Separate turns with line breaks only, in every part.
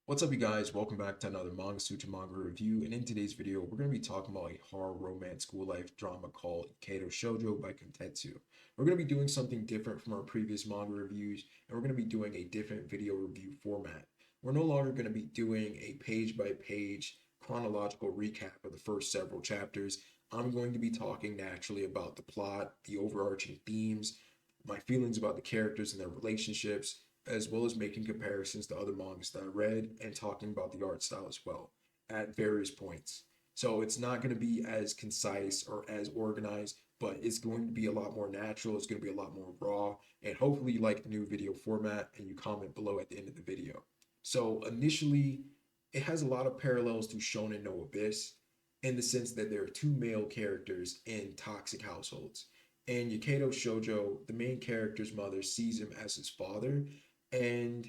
What's up, you guys? Welcome back to another Manga Sutra manga review. And in today's video, we're going to be talking about a horror romance school life drama called Yakedo Shoujo by Kantetsu. We're going to be doing something different from our previous manga reviews, and we're going to be doing a different video review format. We're no longer going to be doing a page by page chronological recap of the first several chapters. I'm going to be talking naturally about the plot, the overarching themes, my feelings about the characters and their relationships, as well as making comparisons to other mangas that I read and talking about the art style as well at various points. So it's not going to be as concise or as organized, but it's going to be a lot more natural. It's going to be a lot more raw. And hopefully, you like the new video format and you comment below at the end of the video. So, initially, it has a lot of parallels to Shonen no Abyss in the sense that there are two male characters in toxic households. And Yakedo Shoujo, the main character's mother, sees him as his father and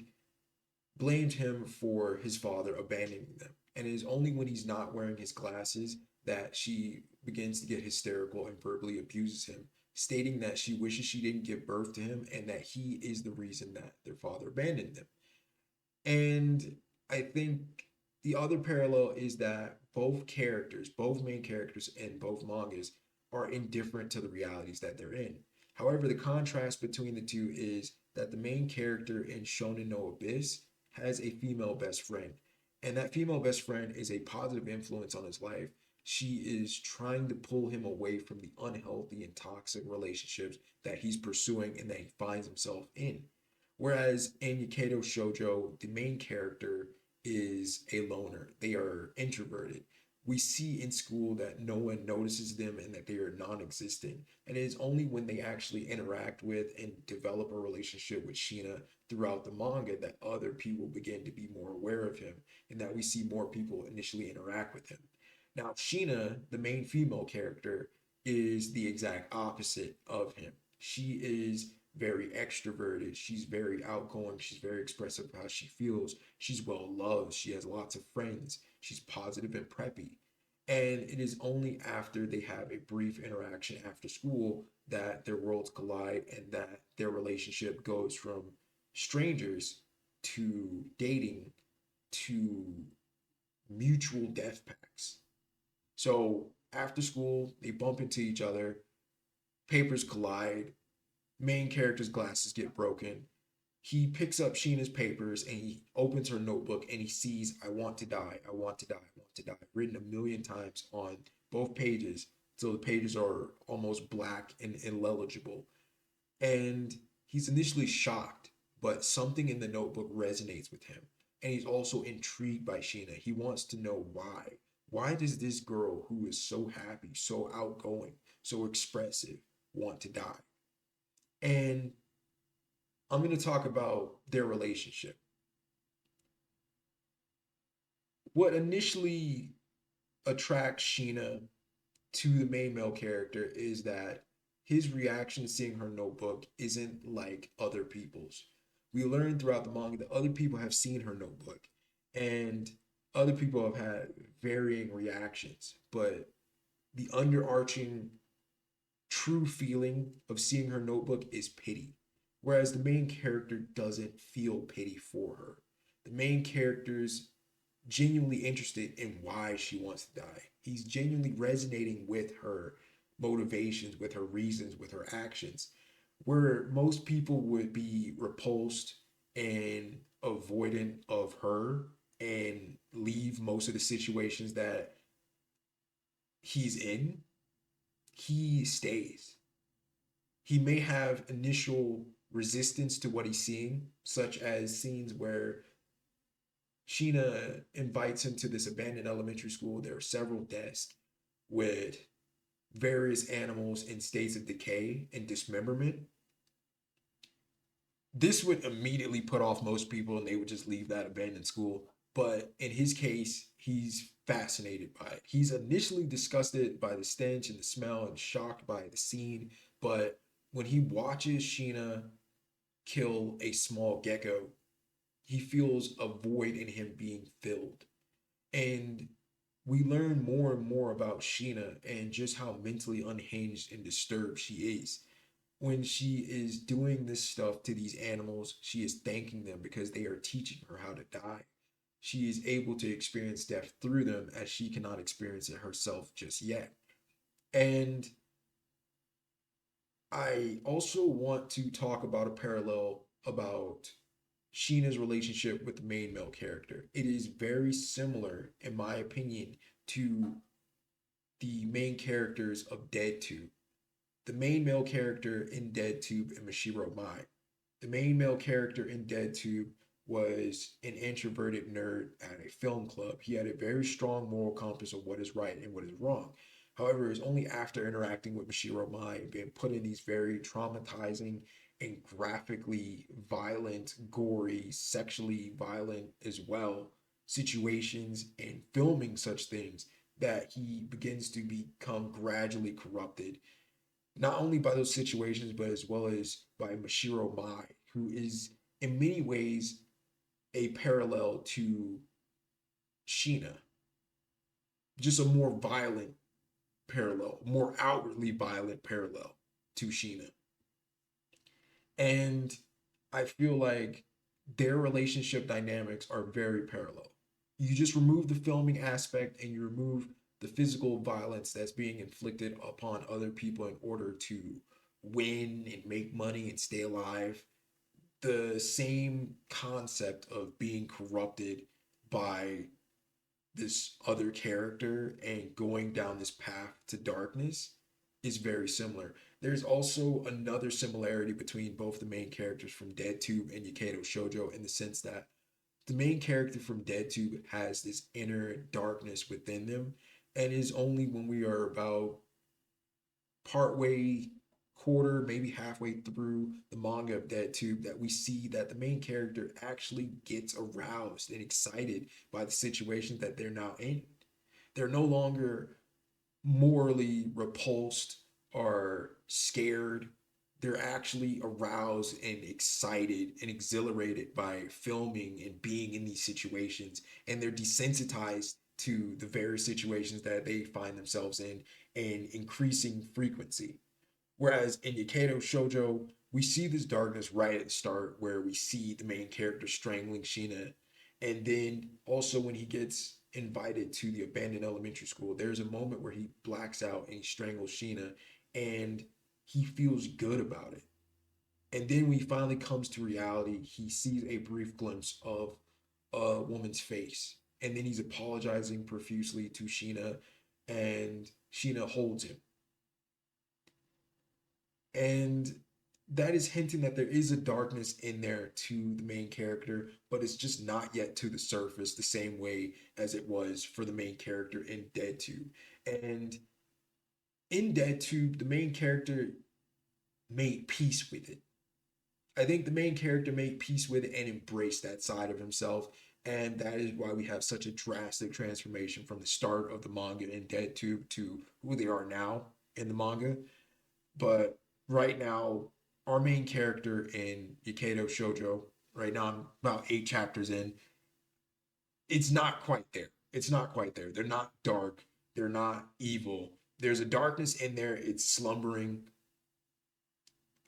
blamed him for his father abandoning them. And it is only when he's not wearing his glasses that she begins to get hysterical and verbally abuses him, stating that she wishes she didn't give birth to him and that he is the reason that their father abandoned them. And I think the other parallel is that both characters, both main characters in both mangas, are indifferent to the realities that they're in. However, the contrast between the two is that the main character in Shonen no Abyss has a female best friend. And that female best friend is a positive influence on his life. She is trying to pull him away from the unhealthy and toxic relationships that he's pursuing and that he finds himself in. Whereas in Yakedo Shoujo, the main character is a loner. They are introverted. We see in school that no one notices them and that they are non existent. And it is only when they actually interact with and develop a relationship with Sheena throughout the manga that other people begin to be more aware of him and that we see more people initially interact with him. Now, Sheena, the main female character, is the exact opposite of him. She is very extroverted. She's very outgoing. She's very expressive of how she feels. She's well loved. She has lots of friends. She's positive and preppy. And it is only after they have a brief interaction after school that their worlds collide and that their relationship goes from strangers to dating to mutual death pacts. So after school, they bump into each other, papers collide, main character's glasses get broken. He picks up Sheena's papers and he opens her notebook and he sees, I want to die, I want to die, I want to die, written a million times on both pages. So the pages are almost black and illegible. And he's initially shocked, but something in the notebook resonates with him. And he's also intrigued by Sheena. He wants to know why. Why does this girl who is so happy, so outgoing, so expressive want to die? And I'm going to talk about their relationship. What initially attracts Sheena to the main male character is that his reaction to seeing her notebook isn't like other people's. We learn throughout the manga that other people have seen her notebook and other people have had varying reactions, but the underarching true feeling of seeing her notebook is pity. Whereas the main character doesn't feel pity for her. The main character's genuinely interested in why she wants to die. He's genuinely resonating with her motivations, with her reasons, with her actions. Where most people would be repulsed and avoidant of her and leave most of the situations that he's in, he stays. He may have initial resistance to what he's seeing, such as scenes where Sheena invites him to this abandoned elementary school. There are several desks with various animals in states of decay and dismemberment. This would immediately put off most people and they would just leave that abandoned school. But in his case, he's fascinated by it. He's initially disgusted by the stench and the smell and shocked by the scene. But when he watches Sheena kill a small gecko, he feels a void in him being filled. And we learn more and more about Sheena and just how mentally unhinged and disturbed she is. When she is doing this stuff to these animals, she is thanking them because they are teaching her how to die. she is able to experience death through them as she cannot experience it herself just yet. And I also want to talk about a parallel about Sheena's relationship with the main male character. It is very similar, in my opinion, to the main characters of Dead Tube. The main male character in Dead Tube and Mashiro Mai. The main male character in Dead Tube was an introverted nerd at a film club. He had a very strong moral compass of what is right and what is wrong. However, it was only after interacting with Mashiro Mai and being put in these very traumatizing and graphically violent, gory, sexually violent as well situations and filming such things that he begins to become gradually corrupted, not only by those situations, but as well as by Mashiro Mai, who is in many ways a parallel to Sheena, just a more violent parallel, more outwardly violent parallel to Sheena. And I feel like their relationship dynamics are very parallel. You just remove the filming aspect and you remove the physical violence that's being inflicted upon other people in order to win and make money and stay alive. The same concept of being corrupted by this other character and going down this path to darkness is very similar. There's also another similarity between both the main characters from DeadTube and Yakedo Shoujo in the sense that the main character from DeadTube has this inner darkness within them, and it is only when we are about partway, quarter, maybe halfway through the manga of DeadTube that we see that the main character actually gets aroused and excited by the situations that they're now in. They're no longer morally repulsed or scared. They're actually aroused and excited and exhilarated by filming and being in these situations. And they're desensitized to the various situations that they find themselves in increasing frequency. Whereas in Yakedo Shoujo, we see this darkness right at the start where we see the main character strangling Sheena. And then also when he gets invited to the abandoned elementary school, there's a moment where he blacks out and he strangles Sheena and he feels good about it. And then when he finally comes to reality, he sees a brief glimpse of a woman's face. And then he's apologizing profusely to Sheena, and Sheena holds him. And that is hinting that there is a darkness in there to the main character, but it's just not yet to the surface the same way as it was for the main character in DeadTube. And in DeadTube, the main character made peace with it. I think the main character made peace with it and embraced that side of himself. And that is why we have such a drastic transformation from the start of the manga in DeadTube to who they are now in the manga. But right now, our main character in Yakedo Shoujo, right now I'm about 8 chapters in, it's not quite there. It's not quite there. They're not dark. They're not evil. There's a darkness in there. It's slumbering.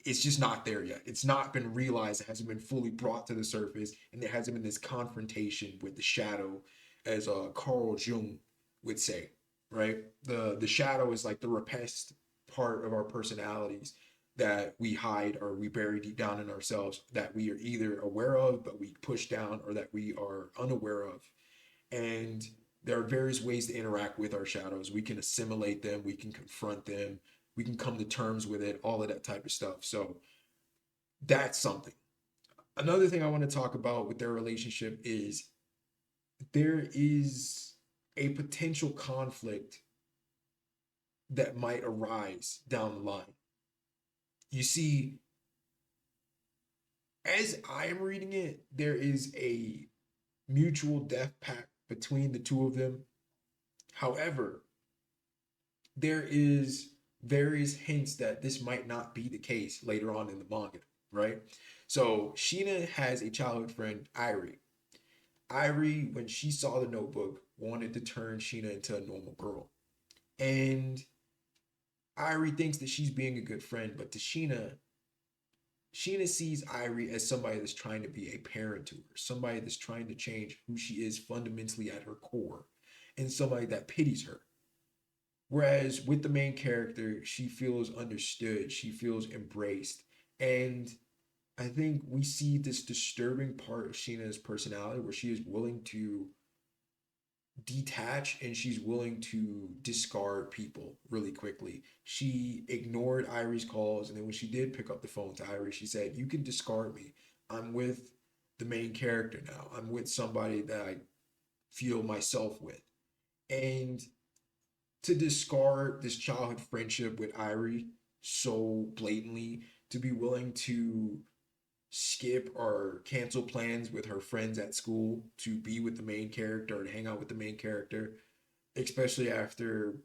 It's just not there yet. It's not been realized. It hasn't been fully brought to the surface, and there hasn't been this confrontation with the shadow, as Carl Jung would say. Right? The shadow is like the repressed part of our personalities that we hide or we bury deep down in ourselves that we are either aware of but we push down or that we are unaware of. And there are various ways to interact with our shadows. We can assimilate them, we can confront them, we can come to terms with it, all of that type of stuff. So that's something. Another thing I want to talk about with their relationship is there is a potential conflict that might arise down the line. You see, as I am reading it, there is a mutual death pact between the two of them. However, there is various hints that this might not be the case later on in the manga, right? So Sheena has a childhood friend, Irie. Irie, when she saw the notebook, wanted to turn Sheena into a normal girl. And Irie thinks that she's being a good friend, but to Sheena, Sheena sees Irie as somebody that's trying to be a parent to her, somebody that's trying to change who she is fundamentally at her core, and somebody that pities her. Whereas with the main character, she feels understood, she feels embraced. And I think we see this disturbing part of Sheena's personality where she is willing to detach and she's willing to discard people really quickly. She ignored Irie's calls, and then when she did pick up the phone to Irie, she said, "You can discard me. I'm with the main character now. I'm with somebody that I feel myself with." And to discard this childhood friendship with Irie so blatantly, to be willing to skip or cancel plans with her friends at school to be with the main character and hang out with the main character, especially after,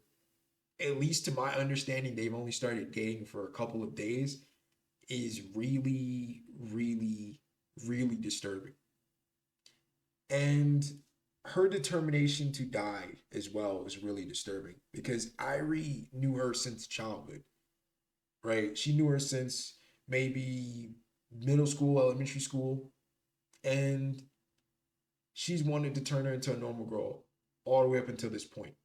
at least to my understanding, they've only started dating for a couple of days, is really, really, really disturbing. And her determination to die as well is really disturbing because Irie knew her since childhood, right? She knew her since maybe middle school, elementary school, and she's wanted to turn her into a normal girl all the way up until this point.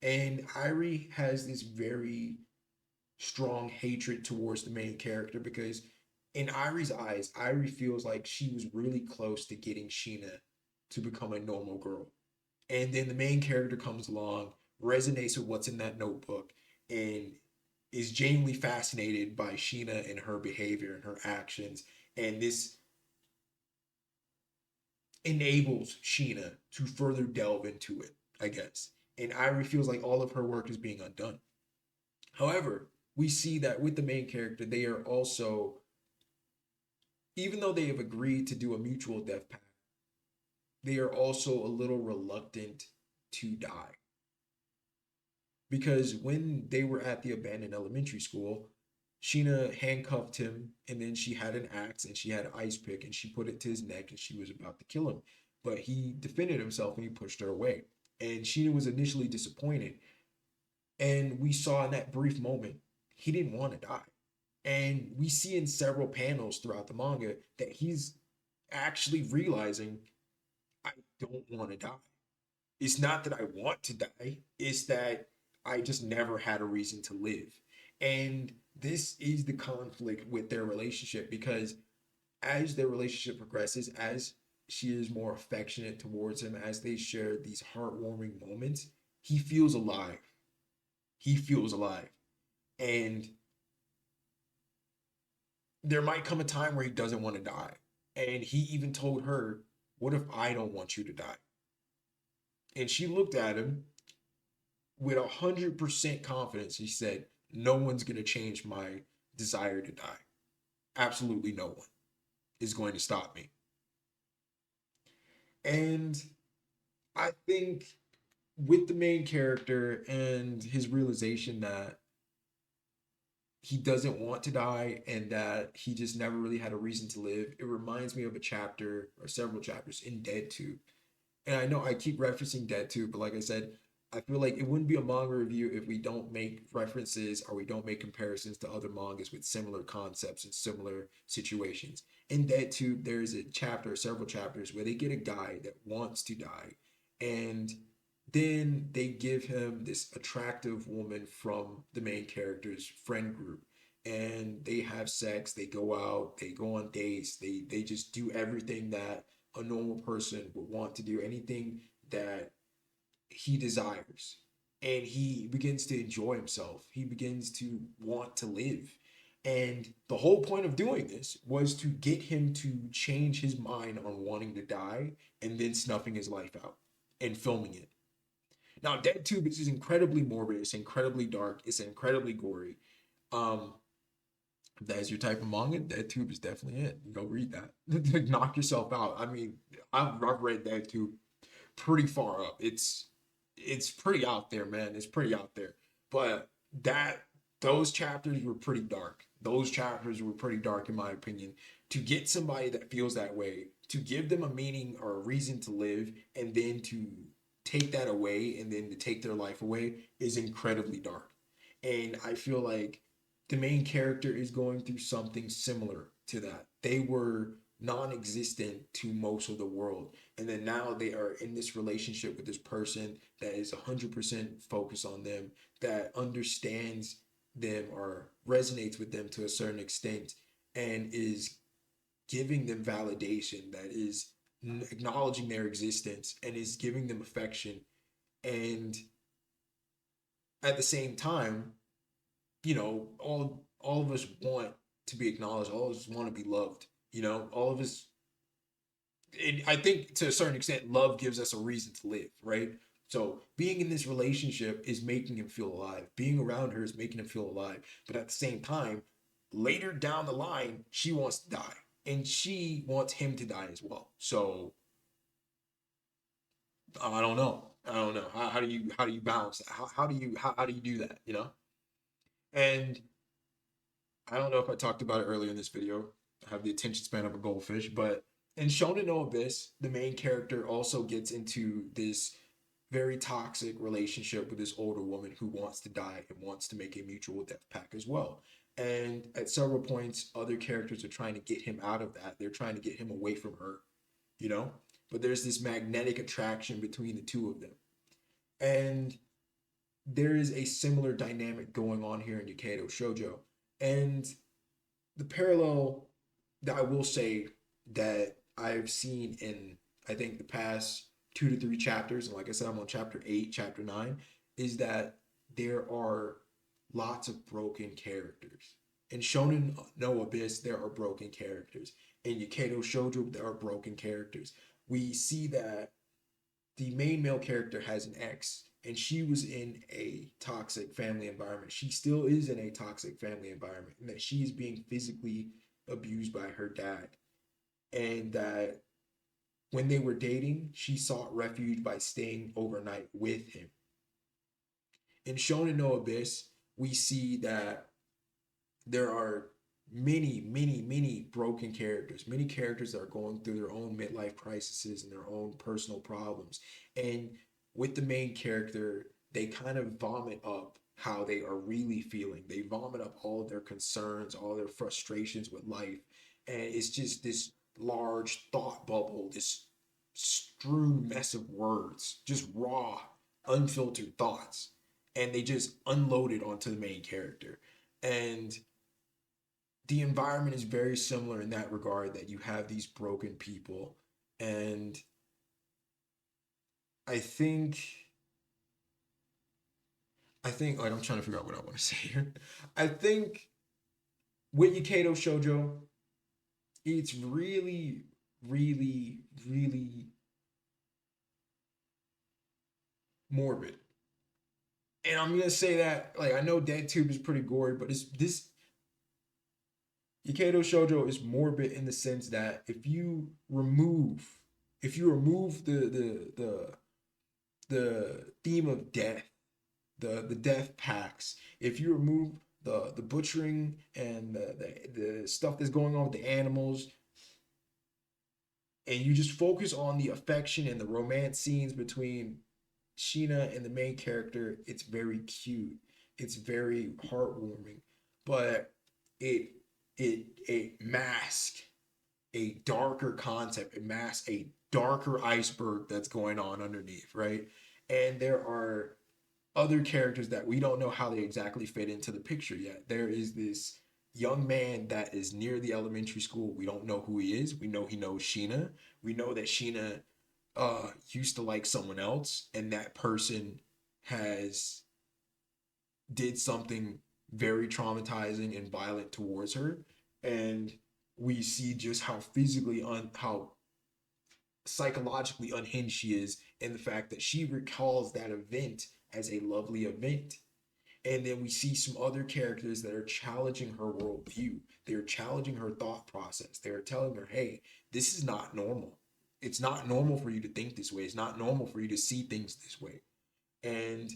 And Irie has this very strong hatred towards the main character because in Irie's eyes, Irie feels like she was really close to getting Sheena to become a normal girl. And then the main character comes along, resonates with what's in that notebook, and is genuinely fascinated by Sheena and her behavior and her actions. And this enables Sheena to further delve into it, I guess. And Irie feels like all of her work is being undone. However, we see that with the main character, they are also, even though they have agreed to do a mutual death pact, they are also a little reluctant to die. Because when they were at the abandoned elementary school, Sheena handcuffed him and then she had an axe and she had an ice pick and she put it to his neck and she was about to kill him. But he defended himself and he pushed her away. And Sheena was initially disappointed. And we saw in that brief moment, he didn't want to die. And we see in several panels throughout the manga that he's actually realizing, I don't want to die. It's not that I want to die, it's that I just never had a reason to live. And this is the conflict with their relationship because as their relationship progresses, as she is more affectionate towards him, as they share these heartwarming moments, he feels alive. He feels alive. And there might come a time where he doesn't want to die. And he even told her, "What if I don't want you to die?" And she looked at him with 100% confidence. He said, "No one's going to change my desire to die. Absolutely no one is going to stop me." And I think with the main character and his realization that he doesn't want to die and that he just never really had a reason to live, it reminds me of a chapter or several chapters in Dead 2. And I know I keep referencing Dead 2, but like I said, I feel like it wouldn't be a manga review if we don't make references or we don't make comparisons to other mangas with similar concepts and similar situations. In Dead 2, there's a chapter, several chapters, where they get a guy that wants to die. And then they give him this attractive woman from the main character's friend group. And they have sex, they go out, they go on dates, they just do everything that a normal person would want to do, anything that he desires. And he begins to enjoy himself. He begins to want to live. And the whole point of doing this was to get him to change his mind on wanting to die and then snuffing his life out and filming it. Now, Dead Tube is incredibly morbid, it's incredibly dark, it's incredibly gory. Um, if that is your type of manga, Dead Tube is definitely it. Go read that. Knock yourself out. I mean, I've read Dead Tube pretty far up. It's pretty out there, man. It's pretty out there. But that those chapters were pretty dark. Those chapters were pretty dark in my opinion. To get somebody that feels that way, to give them a meaning or a reason to live, and then to take that away and then to take their life away is incredibly dark. And I feel like the main character is going through something similar to that. They were non-existent to most of the world, and then now they are in this relationship with this person that is 100% focused on them, that understands them or resonates with them to a certain extent, and is giving them validation, that is acknowledging their existence and is giving them affection. And at the same time, all of us want to be acknowledged, all of us want to be loved, all of us. And I think to a certain extent love gives us a reason to live, right? So being in this relationship is making him feel alive, being around her is making him feel alive, but at the same time, later down the line, she wants to die and she wants him to die as well. So I don't know how do you balance that? How do you do that, and I don't know if I talked about it earlier in this video. I have the attention span of a goldfish, but in Shonen no Abyss, the main character also gets into this very toxic relationship with this older woman who wants to die and wants to make a mutual death pact as well. And at several points, other characters are trying to get him out of that. They're trying to get him away from her, you know? But there's this magnetic attraction between the two of them. And there is a similar dynamic going on here in Yakedo Shoujo. And the parallel that I will say that I've seen in, I think, the past 2 to 3 chapters, and like I said, I'm on chapter 8, chapter 9, is that there are lots of broken characters. In Shonen no Abyss, there are broken characters. In Yakedo Shoujo, there are broken characters. We see that the main male character has an ex, and she was in a toxic family environment. She still is in a toxic family environment, and that she is being physically abused by her dad. And that when they were dating, she sought refuge by staying overnight with him. In Shonen no Abyss, we see that there are many broken characters, many characters that are going through their own midlife crises and their own personal problems. And with the main character, they kind of vomit up how they are really feeling. They vomit up all of their concerns, all their frustrations with life. And it's just this large thought bubble, this strewn mess of words, just raw, unfiltered thoughts. And they just unload it onto the main character. And the environment is very similar in that regard, that you have these broken people. And I think like, I'm trying to figure out what I want to say here. I think with Yakedo Shoujo, it's really morbid. And I'm gonna say that, like, I know DeadTube is pretty gory, but it's this Yakedo Shoujo is morbid in the sense that if you remove the theme of death, the death packs, if you remove the butchering and the stuff that's going on with the animals, and you just focus on the affection and the romance scenes between Sheena and the main character, it's very cute. It's very heartwarming, but it it masks a darker concept. It masks a darker iceberg that's going on underneath, right? And there are other characters that we don't know how they exactly fit into the picture yet. There is this young man that is near the elementary school. We don't know who he is. We know he knows Sheena. We know that Sheena used to like someone else, and that person has did something very traumatizing and violent towards her. And we see just how how psychologically unhinged she is, in the fact that she recalls that event as a lovely event. And then we see some other characters that are challenging her worldview. They're challenging her thought process. They're telling her, hey, this is not normal. It's not normal for you to think this way. It's not normal for you to see things this way. And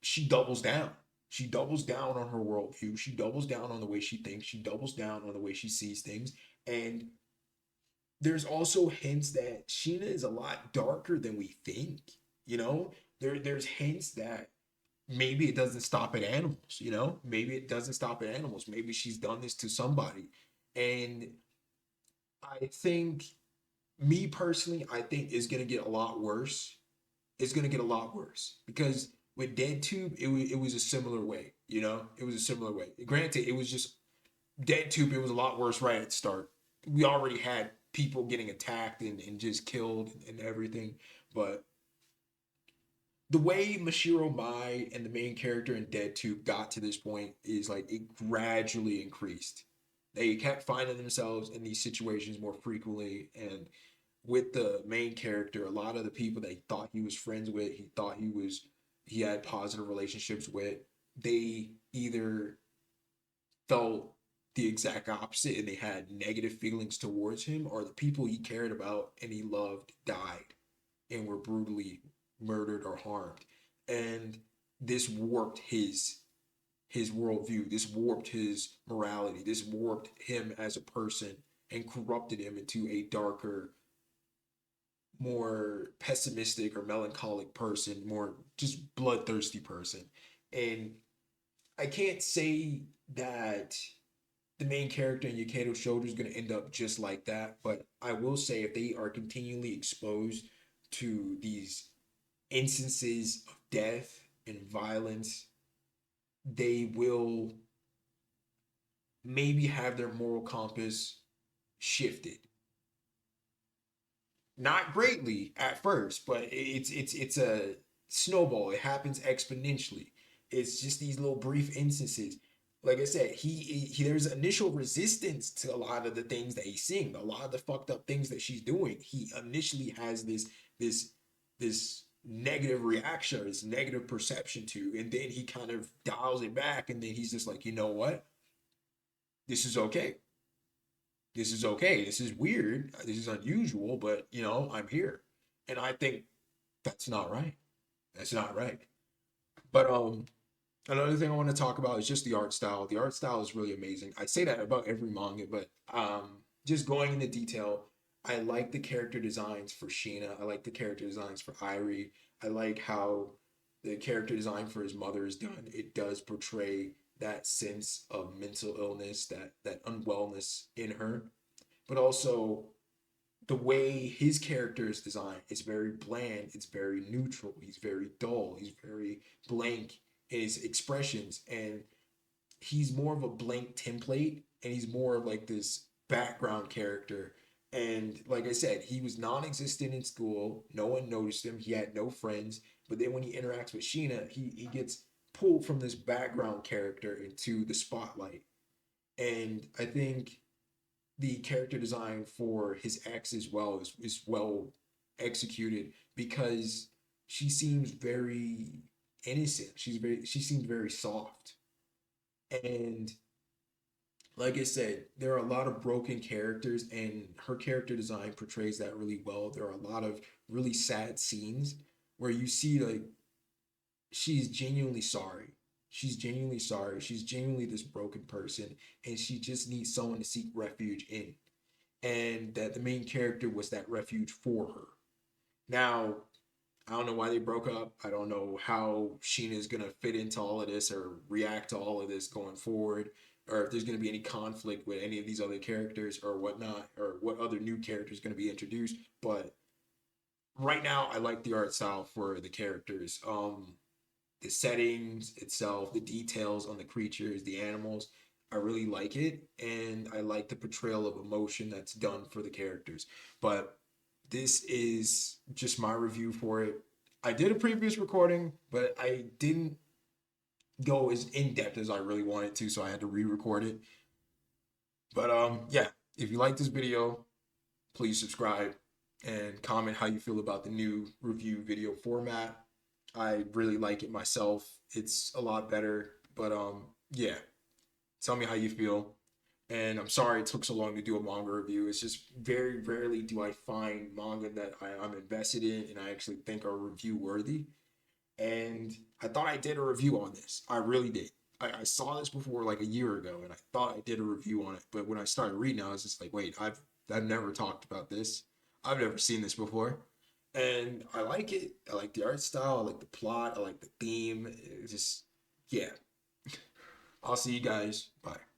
she doubles down. She doubles down on her worldview. She doubles down on the way she thinks. She doubles down on the way she sees things. And there's also hints that Sheena is a lot darker than we think. There's hints that maybe it doesn't stop at animals. Maybe it doesn't stop at animals. Maybe she's done this to somebody. And I think, me personally, I think it's gonna get a lot worse. It's gonna get a lot worse because with Dead Tube, it was a similar way. You know, it was a similar way. Granted, it was just Dead Tube. It was a lot worse right at the start. We already had people getting attacked and just killed and everything. But the way Mashiro Mai and the main character in Dead Tube got to this point is like it gradually increased. They kept finding themselves in these situations more frequently, and with the main character, a lot of the people that he thought he was friends with, he had positive relationships with, they either felt the exact opposite and they had negative feelings towards him, or the people he cared about and he loved died and were brutally murdered or harmed. And this warped his worldview. This warped his morality. This warped him as a person and corrupted him into a darker, more pessimistic or melancholic person, more just bloodthirsty person. And I can't say that the main character in Yakedo Shoujo is going to end up just like that, but I will say if they are continually exposed to these instances of death and violence, they will maybe have their moral compass shifted. Not greatly at first, but it's a snowball. It happens exponentially. It's just these little brief instances. Like I said, he there's initial resistance to a lot of the things that he's seeing, a lot of the fucked up things that she's doing. He initially has this this negative reaction, this negative perception to, and then he kind of dials it back, and then he's just like, you know what? This is okay. This is okay. This is weird. This is unusual, but you know, I'm here. And I think that's not right. That's not right. But another thing I want to talk about is just the art style. The art style is really amazing. I say that about every manga, but just going into detail, I like the character designs for Sheena. I like the character designs for Irie. I like how the character design for his mother is done. It does portray that sense of mental illness, that unwellness in her, but also the way his character is designed is very bland, it's very neutral, he's very dull, he's very blank in his expressions, and he's more of a blank template, and he's more of like this background character. And like I said, he was non-existent in school, no one noticed him, he had no friends, but then when he interacts with Sheena, he gets pulled from this background character into the spotlight. And I think the character design for his ex as well is well executed because she seems very innocent. She seems very soft. And like I said, there are a lot of broken characters and her character design portrays that really well. There are a lot of really sad scenes where you see like she's genuinely sorry. She's genuinely sorry. She's genuinely this broken person and she just needs someone to seek refuge in, and that the main character was that refuge for her. Now, I don't know why they broke up. I don't know how Sheena is going to fit into all of this or react to all of this going forward, or if there's going to be any conflict with any of these other characters or whatnot, or what other new characters going to be introduced. But right now, I like the art style for the characters. The settings itself, the details on the creatures, the animals. I really like it, and I like the portrayal of emotion that's done for the characters. But this is just my review for it. I did a previous recording, but I didn't go as in depth as I really wanted to, so I had to re-record it. But yeah, if you like this video, please subscribe and comment how you feel about the new review video format. I really like it myself. It's a lot better. But yeah, tell me how you feel. And I'm sorry it took so long to do a manga review. It's just very rarely do I find manga that I'm invested in and I actually think are review worthy. And I thought I did a review on this. I really did. I saw this before like a year ago and I thought I did a review on it. But when I started reading, I was just like, wait, I've never talked about this. I've never seen this before. And I like it. I like the art style. I like the plot. I like the theme. It's just, yeah. I'll see you guys. Bye.